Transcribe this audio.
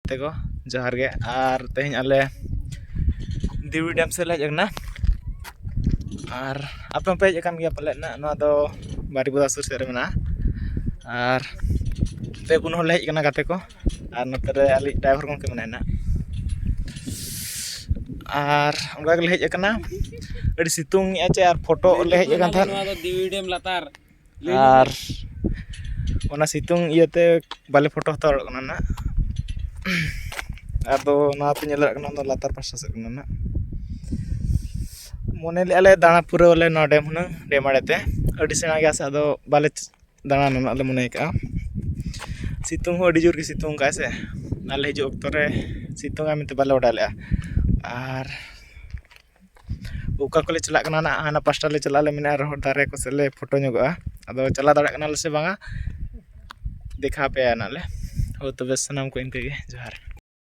ᱜᱟᱛᱮ ᱠᱚ ᱡᱚᱦᱟᱨ ᱜᱮ ᱟᱨ ᱛᱮᱦᱮᱧ ᱟᱞᱮ ᱫᱤᱣᱲᱤ ᱰᱮᱢ ᱥᱮᱫ ᱞᱮ ᱦᱮᱡ ᱟᱠᱟᱱᱟ ᱟᱨ ᱟᱯᱮ ᱦᱚᱸᱯᱮ ᱦᱮᱡ ᱟᱠᱟᱱ ᱜᱮᱭᱟ ᱯᱟᱞᱮᱫ ᱱᱟᱜ ᱱᱚᱣᱟ ᱫᱚ ᱵᱟᱨᱤᱯᱟᱫᱟ ᱥᱩᱨ ᱥᱮᱫ ᱨᱮ ᱢᱮᱱᱟᱜᱼᱟ ᱟᱨ ᱯᱮ ᱯᱩᱱ ᱦᱚᱲ ᱞᱮ ᱦᱮᱡ ᱟᱠᱟᱱᱟ ᱜᱟᱛᱮ ᱠᱚ ᱟᱨ ᱱᱚᱛᱮ ᱨᱮ ᱟᱞᱮ ᱰᱨᱟᱭᱵᱷᱟᱨ ᱜᱚᱢᱠᱮ ᱢᱮᱱᱟᱭᱟ ᱱᱟᱜ ᱟᱨ ᱚᱱᱠᱟ ᱜᱮᱞᱮ ᱦᱮᱡ ᱟᱠᱟᱱᱟ ᱟᱹᱰᱤ ᱥᱤᱛᱩᱝ ᱮᱜᱼᱟ ᱪᱮ ᱟᱨ ᱯᱷᱳᱴᱳ ᱞᱮ ᱦᱮᱡ ᱟᱠᱟᱱ ᱛᱟᱦᱮᱸᱫ ᱱᱚᱣᱟ ᱫᱚ ᱫᱤᱣᱲᱤ ᱰᱮᱢ ᱞᱟᱛᱟᱨ ᱟᱨ ᱚᱱᱟ ᱥᱤᱛᱩᱝ ᱤᱭᱟᱹᱛᱮ ᱵᱟᱞᱮ ᱯᱷᱳᱴᱳ ᱦᱟᱛᱟᱣ ᱫᱟᱲᱮᱭᱟᱜ ᱠᱟᱱᱟ ᱱᱟᱜ ᱟᱫᱚ ᱚᱱᱟᱛᱮ ᱧᱮᱞ ᱫᱟᱲᱮᱭᱟᱜ ᱠᱟᱱᱟ ᱞᱟᱛᱟᱨ ᱯᱟᱥᱴᱟ ᱥᱮᱫ ᱠᱟᱱᱟ ᱱᱟᱜ ᱢᱚᱱᱮ ᱞᱮᱜᱼᱟ ᱞᱮ ᱫᱟᱬᱟ ᱯᱩᱨᱟᱹᱣ ᱟᱞᱮ ᱱᱚᱣᱟ ᱰᱮᱢ ᱦᱩᱱᱟᱹᱝ ᱰᱮᱢ ᱟᱲᱮᱛᱮ ᱟᱹᱰᱤ ᱥᱮᱬᱟ ᱜᱮᱭᱟ ᱥᱮ ᱟᱫᱚ ᱵᱟᱞᱮ ᱫᱟᱬᱟᱱᱟ ᱱᱟᱜ ᱞᱮ ᱢᱚᱱᱮ ᱠᱟᱜᱼᱟ ᱥᱤᱛᱩᱝ ᱦᱚᱸ ᱟᱹᱰᱤ ᱡᱳᱨ ᱜᱮ ᱥᱤᱛᱩᱝ ᱠᱟᱜᱼᱟᱭ ᱥᱮ ᱟᱞᱮ ᱦᱤᱡᱩᱜ ᱚᱠᱛᱚ ᱨᱮ ᱥᱤᱛᱩᱝᱟ ᱢᱮᱱᱛᱮ ᱵᱟᱞᱮ ᱵᱟᱰᱟᱭ ᱞᱮᱜᱼᱟ ᱟᱨ ᱚᱠᱟ ᱠᱚᱞᱮ ᱪᱟᱞᱟᱜ ᱠᱟᱱᱟ ᱱᱟᱜ ᱦᱟᱱᱟ ᱯᱟᱥᱴᱟ ᱞᱮ ᱪᱟᱞᱟᱜ ᱞᱮ ᱢᱮᱱᱟ ᱨᱚᱦᱚᱲ ᱫᱟᱨᱮ ᱠᱚᱥᱮᱫ ᱞᱮ ᱯᱷᱳᱴᱳ ᱧᱚᱜᱚᱜᱼᱟ ᱟᱫᱚ ᱪᱟᱞᱟᱣ ᱫᱟᱲᱮᱭᱟᱜ ᱠᱟᱱᱟᱞᱮ ᱥᱮ ᱵᱟᱝᱟ ᱫᱮᱠᱷᱟ ᱯᱮᱭᱟ ᱱᱟᱜ ᱞᱮ ᱛᱚᱵᱮ ᱥᱟᱱᱟᱢ ᱠᱚ ᱤᱱᱠᱟᱹ ᱜᱮ ᱡᱚᱦᱟᱨ